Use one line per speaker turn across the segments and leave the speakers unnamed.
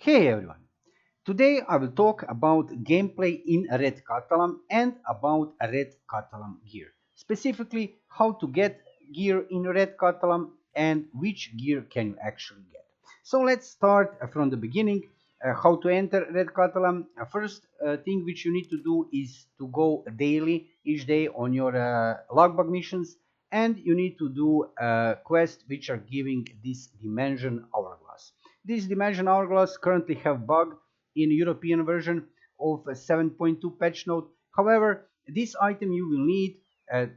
Hey everyone! Today I will talk about gameplay in Red KATALAM and about Red KATALAM gear. Specifically, how to get gear in Red KATALAM and which gear can you actually get. So let's start from the beginning. How to enter Red KATALAM. First thing which you need to do is to go daily, each day on your logbug missions, and you need to do quests which are giving this dimension hourglass. This dimension hourglass currently have bug in European version of 7.2 patch note. However, this item you will need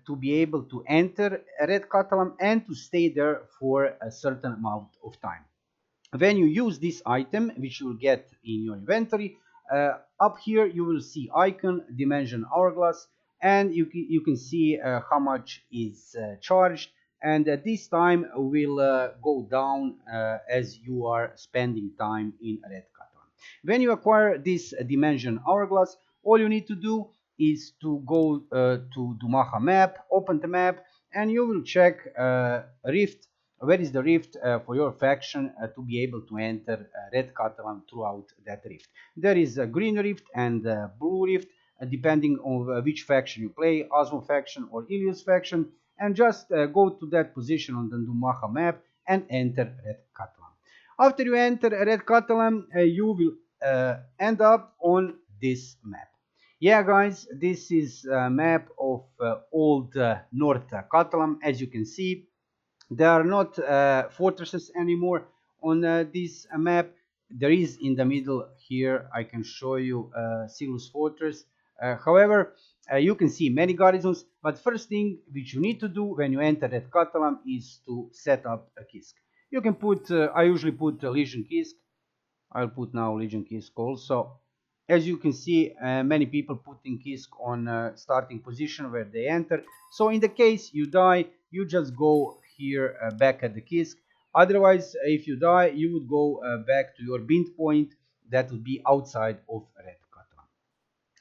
to be able to enter Red KATALAM and to stay there for a certain amount of time. When you use this item, which you will get in your inventory, up here you will see icon dimension hourglass, and you can see how much is charged, and this time will go down as you are spending time in Red Catalan. When you acquire this dimension hourglass, all you need to do is to go to Dumaha map, open the map, and you will check rift. Where is the rift for your faction to be able to enter Red Catalan throughout that rift? There is a green rift and a blue rift, depending on which faction you play, Osmo faction or Ilios faction, and just go to that position on the Dumaha map and enter Red Catalan. After you enter Red Catalan, you will end up on this map. Yeah, guys, this is a map of old North Catalan. As you can see, there are not fortresses anymore on this map. There is in the middle here, I can show you Silus Fortress. However, you can see many garrisons, but first thing which you need to do when you enter Red Catalan is to set up a Kisk. You can put, I usually put Legion Kisk. I'll put now Legion Kisk also. As you can see, many people putting Kisk on starting position where they enter. So in the case you die, you just go here back at the Kisk. Otherwise, if you die, you would go back to your bind point that would be outside of Red Catalan.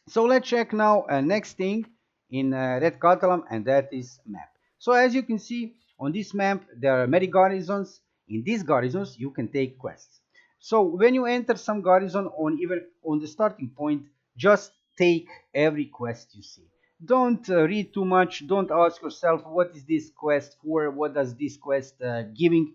So let's check now next thing in Red Catalan, and that is map. So as you can see on this map, there are many garrisons. In these garrisons, you can take quests. So when you enter some garrison on even on the starting point, just take every quest you see. Don't read too much. Don't ask yourself what is this quest for, what does this quest giving.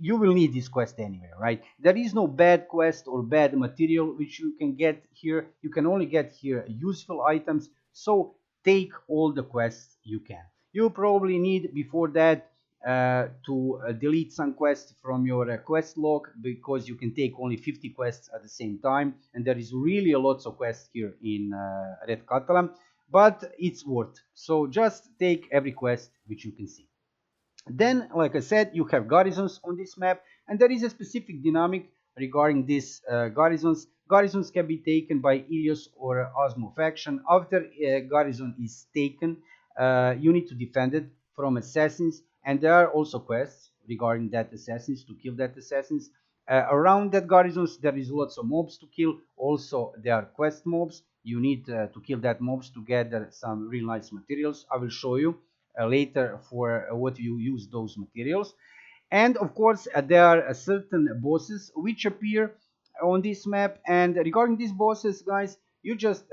You will need this quest anyway, right? There is no bad quest or bad material which you can get here. You can only get here useful items. So take all the quests you can. You probably need before that to delete some quests from your quest log, because you can take only 50 quests at the same time, and there is really a lots of quests here in Red Catalan, but it's worth. So just take every quest which you can see. Then, like I said, you have garrisons on this map, and there is a specific dynamic regarding these garrisons. Garrisons can be taken by Ilios or Osmo faction. After a garrison is taken, you need to defend it from assassins, and there are also quests regarding that assassins to kill that assassins. Around that garrisons, there is lots of mobs to kill. Also, there are quest mobs. You need to kill that mobs to gather some real nice materials. I will show you later for what you use those materials. And of course, there are certain bosses which appear on this map, and regarding these bosses, guys, you just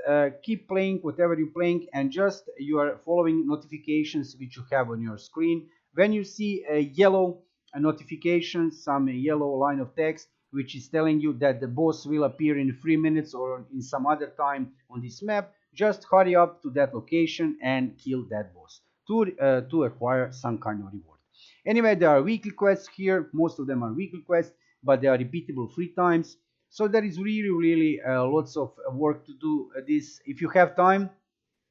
keep playing whatever you're playing, and just you are following notifications which you have on your screen. When you see a yellow notification, some yellow line of text which is telling you that the boss will appear in 3 minutes or in some other time on this map, just hurry up to that location and kill that boss to acquire some kind of reward. Anyway, there are weekly quests here. Most of them are weekly quests, but they are repeatable 3 times. So there is really lots of work to do this. If you have time,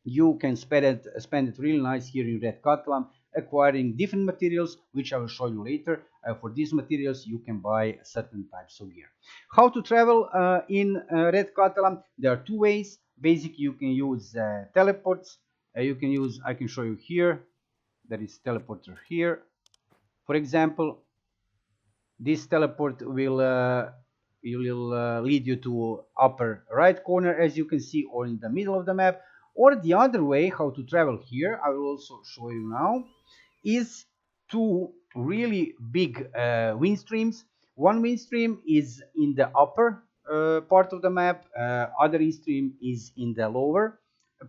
you can spend it really nice here in Red Catalan, acquiring different materials, which I will show you later. For these materials, you can buy certain types of gear. How to travel in Red Catalan? There are 2 ways. Basically, you can use teleports. I can show you here. There is teleporter here. For example, this teleport will lead you to upper right corner, as you can see, or in the middle of the map. Or the other way, how to travel here, I will also show you now, is 2 really big wind streams. One wind stream is in the upper part of the map, other Winstream is in the lower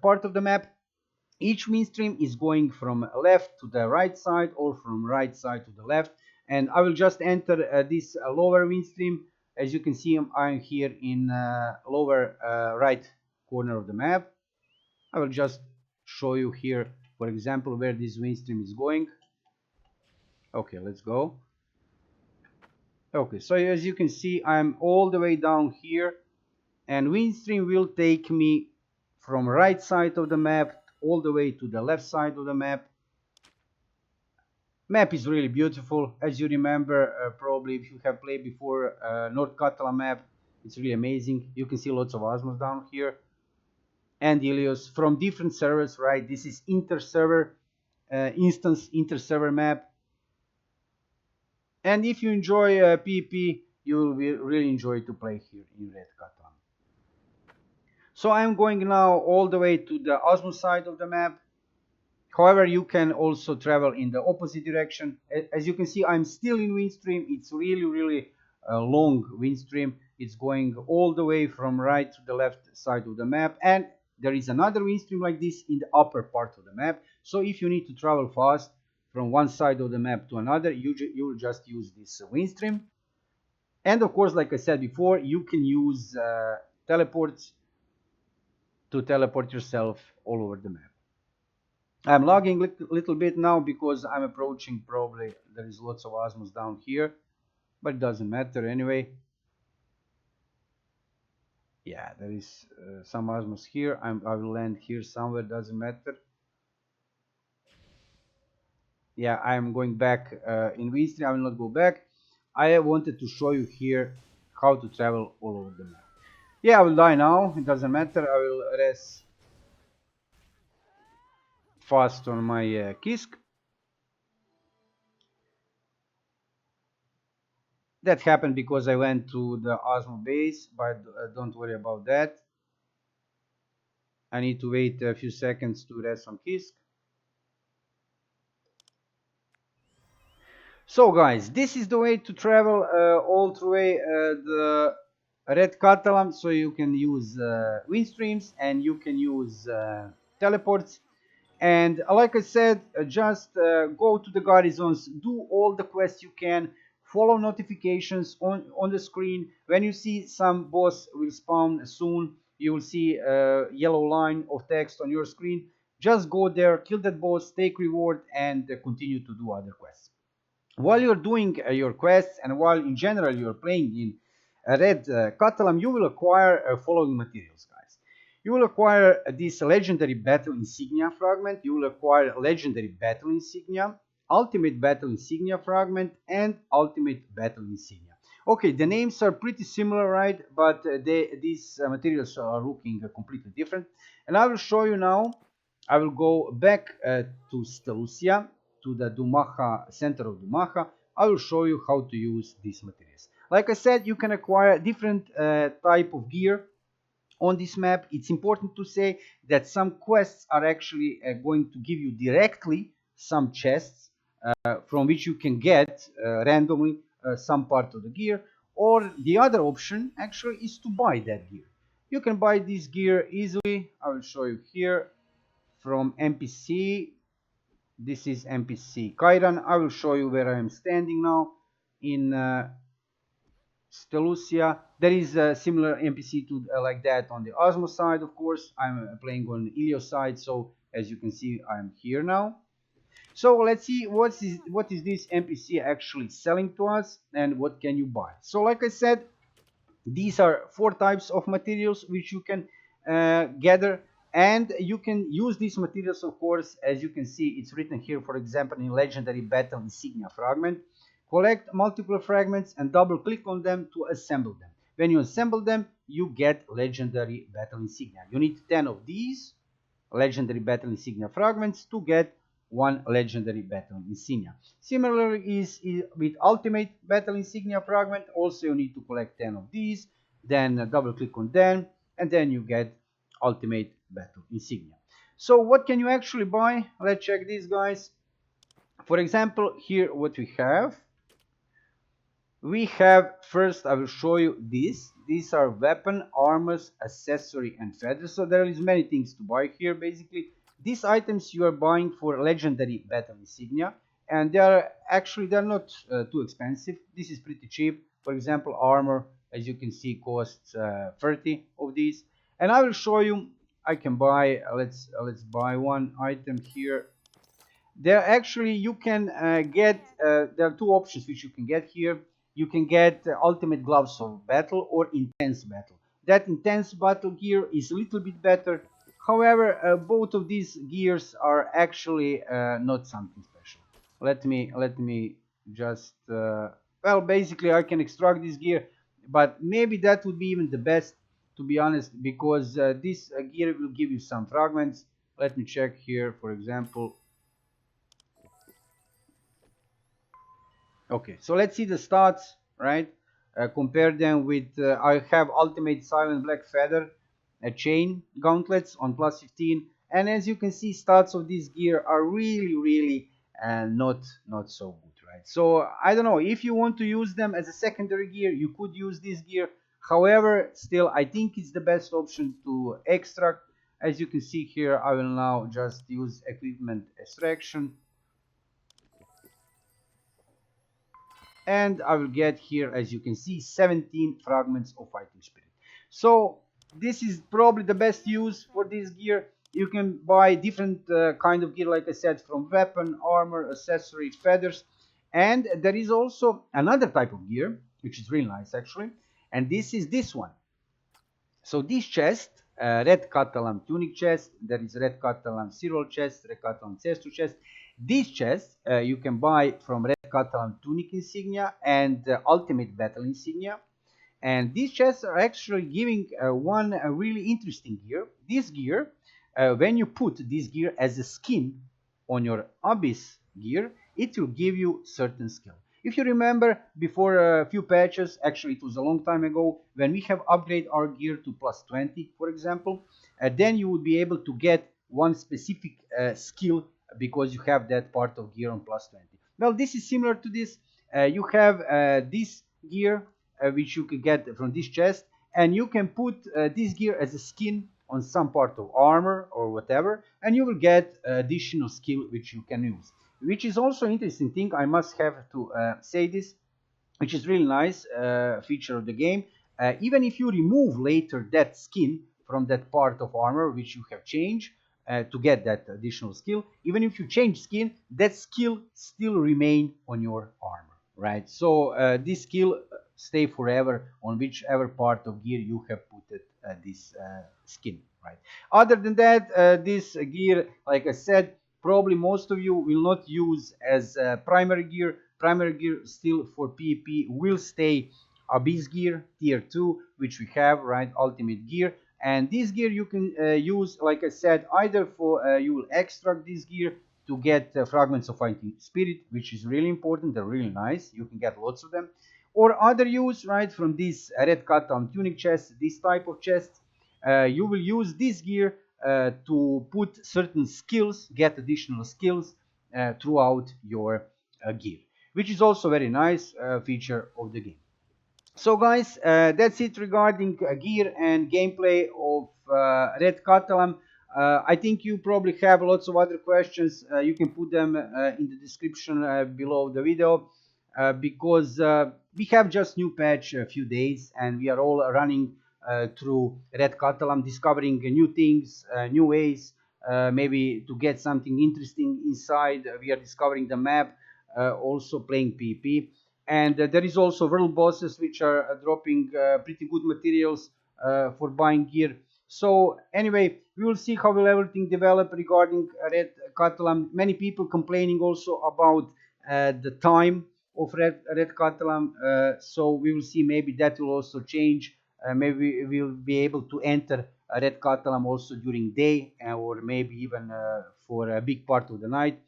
part of the map. Each Winstream is going from left to the right side or from right side to the left, and I will just enter this lower Winstream. As you can see, I'm here in lower right corner of the map. I will just show you here, for example, where this Winstream is going. Okay, let's go. Okay, so as you can see, I'm all the way down here, and Winstream will take me from right side of the map all the way to the left side of the map. Map is really beautiful. As you remember, probably if you have played before North Dakota Map, it's really amazing. You can see lots of Osmos down here and Ilios from different servers, right? This is inter-server instance, inter-server map. And if you enjoy PvP, you will really enjoy to play here in Red Catalan. So I'm going now all the way to the Osmos side of the map. However, you can also travel in the opposite direction. As you can see, I'm still in Winstream. It's really long Winstream. It's going all the way from right to the left side of the map. And there is another Winstream like this in the upper part of the map. So if you need to travel fast from one side of the map to another, you will just use this Winstream. And of course, like I said before, you can use teleports to teleport yourself all over the map. I'm logging a little bit now because I'm approaching, probably there is lots of Osmos down here, but it doesn't matter anyway. Yeah, there is some Osmos here. I will land here somewhere, doesn't matter. Yeah, I'm going back in Winstream. I will not go back. I wanted to show you here how to travel all over the map. Yeah, I will die now. It doesn't matter. I will rest fast on my Kisk. That happened because I went to the Osmo base, but don't worry about that. I need to wait a few seconds to rest on Kisk. So guys, this is the way to travel all through the Red KATALAM. So you can use Winstreams and you can use teleports. And like I said, just go to the garrisons, do all the quests you can, follow notifications on the screen. When you see some boss will spawn soon, you will see a yellow line of text on your screen. Just go there, kill that boss, take reward, and continue to do other quests. While you're doing your quests and while in general you're playing in Red KATALAM, you will acquire following materials, guys. You will acquire this legendary battle insignia fragment, you will acquire legendary battle insignia, ultimate battle insignia fragment, and ultimate battle insignia. Okay, the names are pretty similar, right? But these materials are looking completely different. And I will show you now. I will go back to Stelucia, to the Dumaha center of Dumaha. I will show you how to use these materials. Like I said, you can acquire different type of gear on this map. It's important to say that some quests are actually going to give you directly some chests from which you can get randomly some part of the gear, or the other option actually is to buy that gear. You can buy this gear easily. I will show you here from NPC. This is NPC Kairan. I will show you where I am standing now in Stelucia. There is a similar NPC to like that on the Osmo side, of course. I'm playing on the Ilios side, so as you can see, I'm here now. So let's see what is this NPC actually selling to us and what can you buy. So like I said, these are 4 types of materials which you can gather, and you can use these materials, of course. As you can see, it's written here, for example, in legendary battle insignia fragment. Collect multiple fragments and double click on them to assemble them. When you assemble them, you get legendary battle insignia. You need 10 of these legendary battle insignia fragments to get 1 legendary battle insignia. Similarly is with ultimate battle insignia fragment. Also you need to collect 10 of these, then double click on them, and then you get ultimate battle insignia. So what can you actually buy? Let's check these, guys. For example, here what we have. We have first, I will show you these are weapon, armors, accessory, and feathers. So there is many things to buy here. Basically these items you are buying for legendary battle insignia, and they are actually they're not too expensive. This is pretty cheap. For example, armor, as you can see, costs 30 of these. And I will show you, I can buy, let's buy one item here. There actually you can get there are two options which you can get here. You can get ultimate gloves of battle or intense battle. That intense battle gear is a little bit better. However, both of these gears are actually not something special. Let me just well, basically I can extract this gear, but maybe that would be even the best, to be honest, because this gear will give you some fragments. Let me check here, for example. Okay, so let's see the stats, right? Compare them with, I have Ultimate Silent Black Feather, a chain gauntlets on plus 15, and as you can see, stats of this gear are really not so good, right? So I don't know, if you want to use them as a secondary gear, you could use this gear. However, still, I think it's the best option to extract. As you can see here, I will now just use equipment extraction, and I will get here, as you can see, 17 fragments of fighting spirit. So this is probably the best use for this gear. You can buy different kind of gear, like I said, from weapon, armor, accessory, feathers. And there is also another type of gear which is really nice actually, and this is this one. So this chest, red Katalam tunic chest, there is red Katalam serial chest, red Katalam cestu chest. This chest you can buy from red Katalam tunic insignia and ultimate battle insignia. And these chests are actually giving one really interesting gear. This gear, when you put this gear as a skin on your abyss gear, it will give you certain skill. If you remember, before a few patches, actually it was a long time ago, when we have upgrade our gear to plus 20, for example, then you would be able to get one specific skill because you have that part of gear on plus 20. Well, this is similar to this. You have this gear which you can get from this chest, and you can put this gear as a skin on some part of armor or whatever, and you will get additional skill which you can use, which is also interesting thing. I must have to say this, which is really nice feature of the game. Even if you remove later that skin from that part of armor which you have changed to get that additional skill, even if you change skin, that skill still remain on your armor, right? So this skill stay forever on whichever part of gear you have put it, this skin, right? Other than that, this gear, like I said, probably most of you will not use as primary gear. Primary gear still for PvP will stay Abyss gear tier 2, which we have, right? Ultimate gear. And this gear you can use, like I said, either for you will extract this gear to get fragments of fighting spirit, which is really important. They're really nice. You can get lots of them. Or other use, right, from this red cut on tunic chest, this type of chest. You will use this gear to put certain skills, get additional skills throughout your gear, which is also very nice feature of the game. So guys, that's it regarding gear and gameplay of Red Catalan. I think you probably have lots of other questions. You can put them in the description below the video, because we have just new patch a few days and we are all running through Red Catalan, discovering new things, new ways, maybe to get something interesting inside. We are discovering the map, also playing PvP. And there is also world bosses which are dropping pretty good materials for buying gear. So anyway, we will see how will everything develop regarding Red Catalan. Many people complaining also about the time of Red Catalan. So we will see, maybe that will also change. Maybe we will be able to enter Red Catalan also during day, or maybe even for a big part of the night.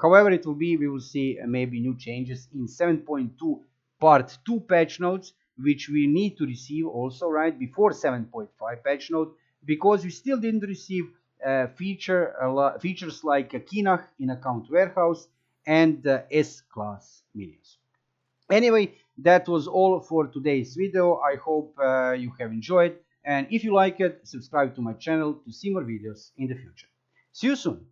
However, it will be, we will see maybe new changes in 7.2 part 2 patch notes, which we need to receive also, right, before 7.5 patch note, because we still didn't receive features like Kinach in account warehouse and S-class minions. Anyway, That was all for today's video. I hope you have enjoyed, and if you like it, subscribe to my channel to see more videos in the future. See you soon.